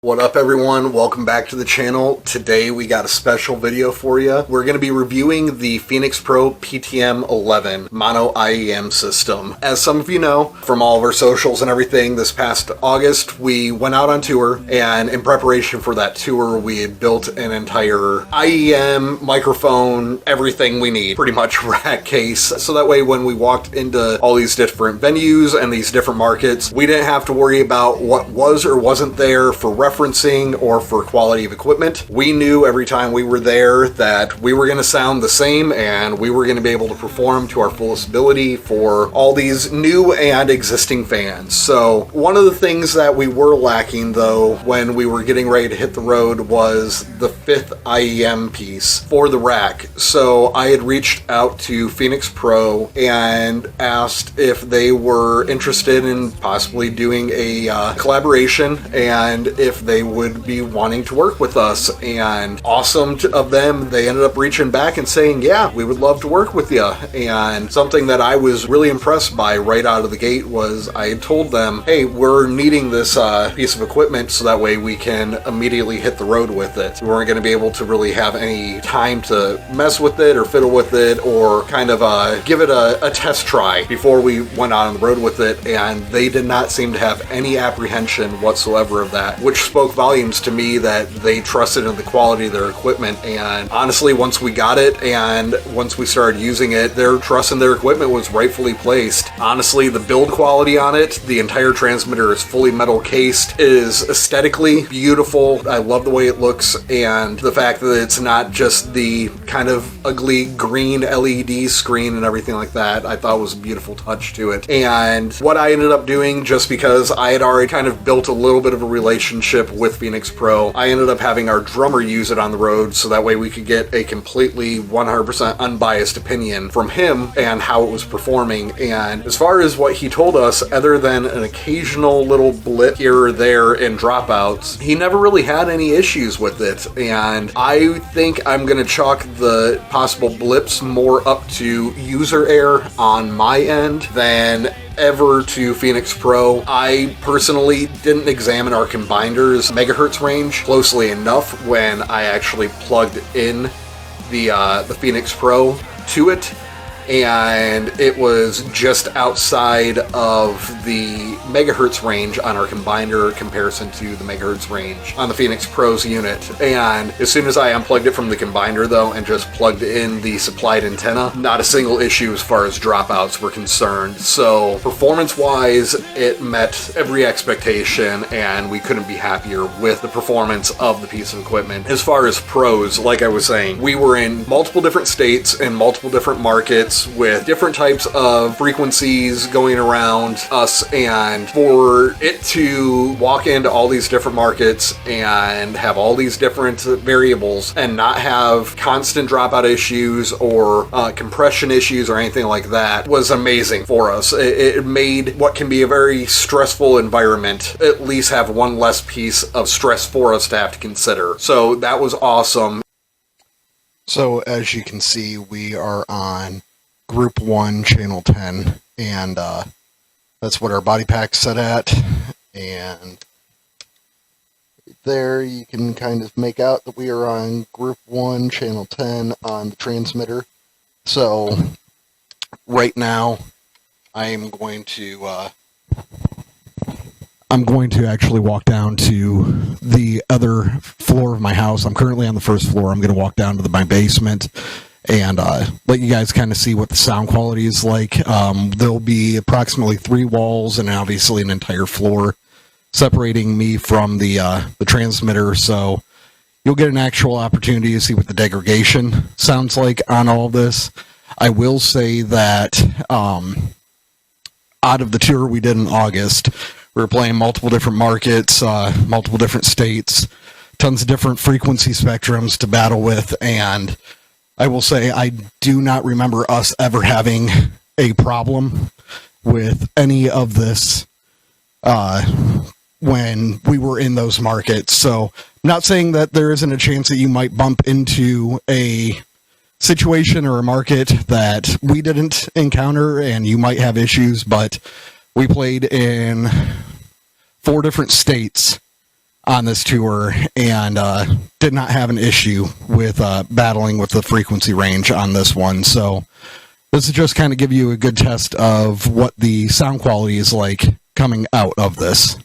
What up everyone, welcome back to the channel. Today we got a special video for you. We're going to be reviewing the Phenyx Pro PTM-11 mono IEM system. As some of you know from all of our socials and everything, this past August we went out on tour, and in preparation for that tour we had built an entire IEM, microphone, everything we need, pretty much rack case, so that way when we walked into all these different venues and these different markets, we didn't have to worry about what was or wasn't there for referencing or for quality of equipment. We knew every time we were there that we were going to sound the same and we were going to be able to perform to our fullest ability for all these new and existing fans. So one of the things that we were lacking though when we were getting ready to hit the road was the 5th IEM piece for the rack. So I had reached out to Phenyx Pro and asked if they were interested in possibly doing a collaboration and if they would be wanting to work with us. And awesome of them, they ended up reaching back and saying, yeah, we would love to work with you. And something that I was really impressed by right out of the gate was I had told them, hey, we're needing this piece of equipment so that way we can immediately hit the road with it. We weren't going to be able to really have any time to mess with it or fiddle with it or kind of give it a test try before we went on the road with it, and they did not seem to have any apprehension whatsoever of that, which spoke volumes to me that they trusted in the quality of their equipment. And honestly, once we got it and once we started using it, their trust in their equipment was rightfully placed. Honestly, the build quality on it, the entire transmitter is fully metal cased, is aesthetically beautiful. I love the way it looks, and the fact that it's not just the kind of ugly green LED screen and everything like that, I thought was a beautiful touch to it. And what I ended up doing, just because I had already kind of built a little bit of a relationship with Phenyx Pro, I ended up having our drummer use it on the road so that way we could get a completely 100% unbiased opinion from him and how it was performing. And as far as what he told us, other than an occasional little blip here or there in dropouts, he never really had any issues with it. And I think I'm going to chalk the possible blips more up to user error on my end than ever to Phenyx Pro. I personally didn't examine our combiner's megahertz range closely enough when I actually plugged in the Phenyx Pro to it, and it was just outside of the megahertz range on our combiner comparison to the megahertz range on the Phenyx Pro's unit. And as soon as I unplugged it from the combiner though and just plugged in the supplied antenna, not a single issue as far as dropouts were concerned. So performance wise, it met every expectation and we couldn't be happier with the performance of the piece of equipment. As far as pros, like I was saying, we were in multiple different states and multiple different markets with different types of frequencies going around us, and for it to walk into all these different markets and have all these different variables and not have constant dropout issues or compression issues or anything like that was amazing for us. It made what can be a very stressful environment at least have one less piece of stress for us to have to consider. So that was awesome. So as you can see, we are on Group 1, Channel 10, and that's what our body pack's set at. And there you can kind of make out that we are on Group 1, Channel 10 on the transmitter. So right now I'm going to actually walk down to the other floor of my house. I'm currently on the first floor. I'm going to walk down to my basement and let you guys kind of see what the sound quality is like. There'll be approximately 3 walls and obviously an entire floor separating me from the transmitter, so you'll get an actual opportunity to see what the degradation sounds like on all of this. I will say that out of the tour we did in August, we were playing multiple different markets, multiple different states, tons of different frequency spectrums to battle with, and I will say I do not remember us ever having a problem with any of this when we were in those markets. So I'm not saying that there isn't a chance that you might bump into a situation or a market that we didn't encounter and you might have issues, but we played in 4 different states on this tour and did not have an issue with battling with the frequency range on this one. So this is just kind of give you a good test of what the sound quality is like coming out of this.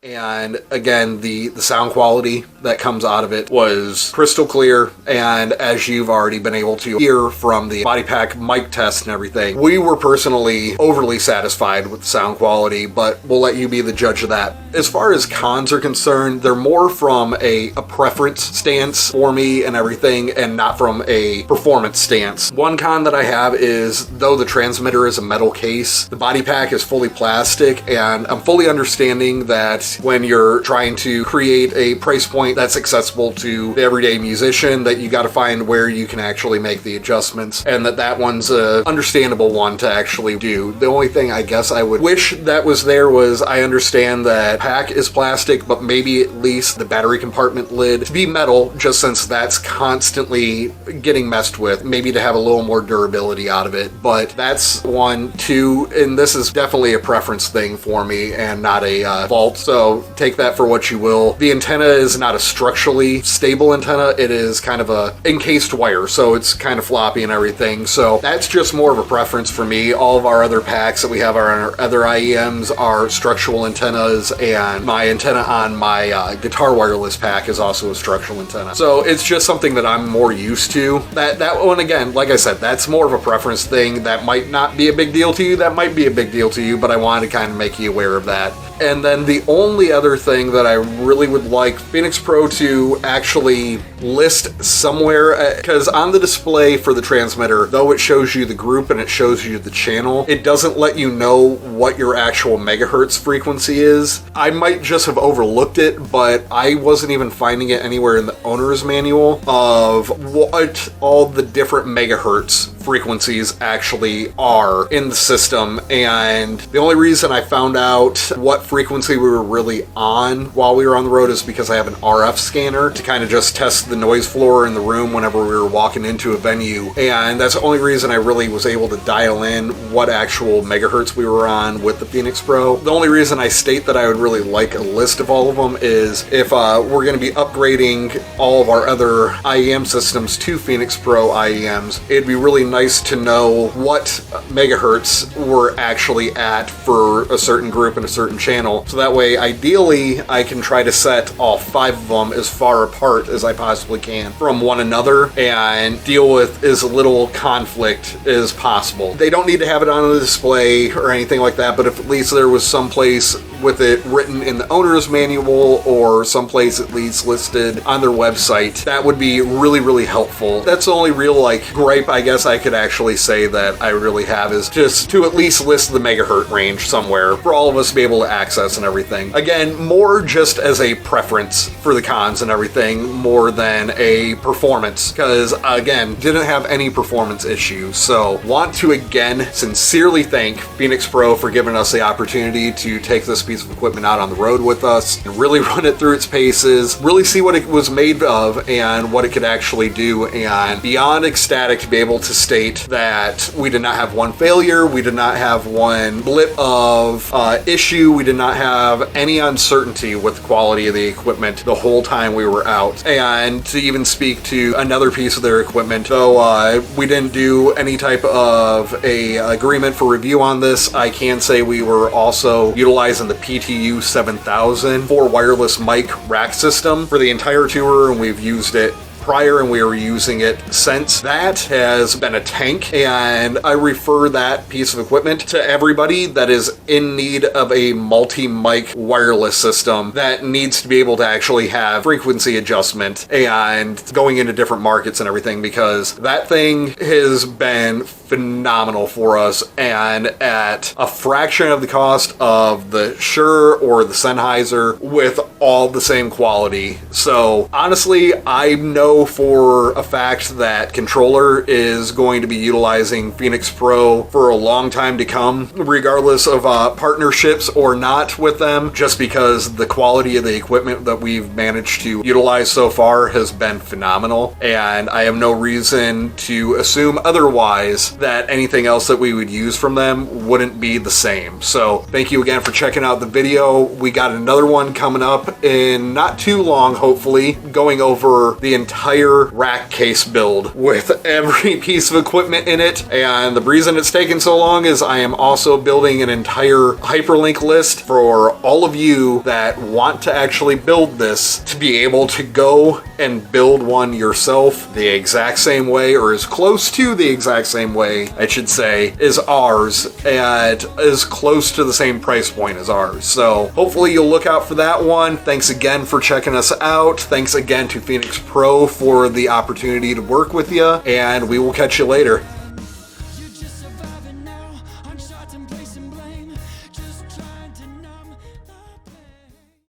And again, the sound quality that comes out of it was crystal clear, and as you've already been able to hear from the body pack mic test and everything, we were personally overly satisfied with the sound quality, but we'll let you be the judge of that. As far as cons are concerned, they're more from a preference stance for me and everything, and not from a performance stance. One con that I have is, though the transmitter is a metal case, the body pack is fully plastic, and I'm fully understanding that when you're trying to create a price point that's accessible to the everyday musician, that you got to find where you can actually make the adjustments, and that one's a understandable one to actually do. The only thing I guess I would wish that was there was, I understand that pack is plastic, but maybe at least the battery compartment lid to be metal, just since that's constantly getting messed with, maybe to have a little more durability out of it. But that's one. Two, and this is definitely a preference thing for me and not a fault, so take that for what you will. The antenna is not a structurally stable antenna, it is kind of a encased wire, so it's kind of floppy and everything, so that's just more of a preference for me. All of our other packs that we have, our other IEMs, are structural antennas, and my antenna on my guitar wireless pack is also a structural antenna, so it's just something that I'm more used to. That one, again, like I said, that's more of a preference thing. That might not be a big deal to you, that might be a big deal to you, but I wanted to kind of make you aware of that. And then the only other thing that I really would like Phenyx Pro to actually list somewhere, because on the display for the transmitter, though it shows you the group and it shows you the channel, it doesn't let you know what your actual megahertz frequency is. I might just have overlooked it, but I wasn't even finding it anywhere in the owner's manual of what all the different megahertz frequencies actually are in the system. And the only reason I found out what frequency we were really on while we were on the road is because I have an RF scanner to kind of just test the noise floor in the room whenever we were walking into a venue, and that's the only reason I really was able to dial in what actual megahertz we were on with the Phenyx Pro. The only reason I state that I would really like a list of all of them is if we're going to be upgrading all of our other IEM systems to Phenyx Pro IEMs, it'd be really nice to know what megahertz we're actually at for a certain group and a certain channel, so that way ideally I can try to set all 5 of them as far apart as I possibly can from one another and deal with as little conflict as possible. They don't need to have it on the display or anything like that, but if at least there was some place with it written in the owner's manual or someplace at least listed on their website, that would be really, really helpful. That's the only real gripe I guess I could actually say that I really have, is just to at least list the megahertz range somewhere for all of us to be able to access and everything. Again, more just as a preference for the cons and everything more than a performance, because again, didn't have any performance issues. So want to again sincerely thank Phenyx Pro for giving us the opportunity to take this piece of equipment out on the road with us and really run it through its paces, really see what it was made of and what it could actually do, and beyond ecstatic to be able to state that we did not have one failure, we did not have one blip of issue, we did not have any uncertainty with the quality of the equipment the whole time we were out. And to even speak to another piece of their equipment, though we didn't do any type of a agreement for review on this, I can say we were also utilizing the PTU-11 for wireless mic rack system for the entire tour, and we've used it prior and we were using it since. That has been a tank, and I refer that piece of equipment to everybody that is in need of a multi-mic wireless system that needs to be able to actually have frequency adjustment and going into different markets and everything, because that thing has been phenomenal for us, and at a fraction of the cost of the Shure or the Sennheiser with all the same quality. So honestly, I know for a fact that Controller is going to be utilizing Phenyx Pro for a long time to come, regardless of partnerships or not with them, just because the quality of the equipment that we've managed to utilize so far has been phenomenal, and I have no reason to assume otherwise that anything else that we would use from them wouldn't be the same. So thank you again for checking out the video. We got another one coming up in not too long, hopefully, going over the entire rack case build with every piece of equipment in it. And the reason it's taking so long is I am also building an entire hyperlink list for all of you that want to actually build this, to be able to go and build one yourself the exact same way, or as close to the exact same way, I should say, is ours, and as close to the same price point as ours. So hopefully you'll look out for that one. Thanks again for checking us out. Thanks again to Phenyx Pro for the opportunity to work with you, and we will catch you later. You're just surviving now, unshot and placing blame.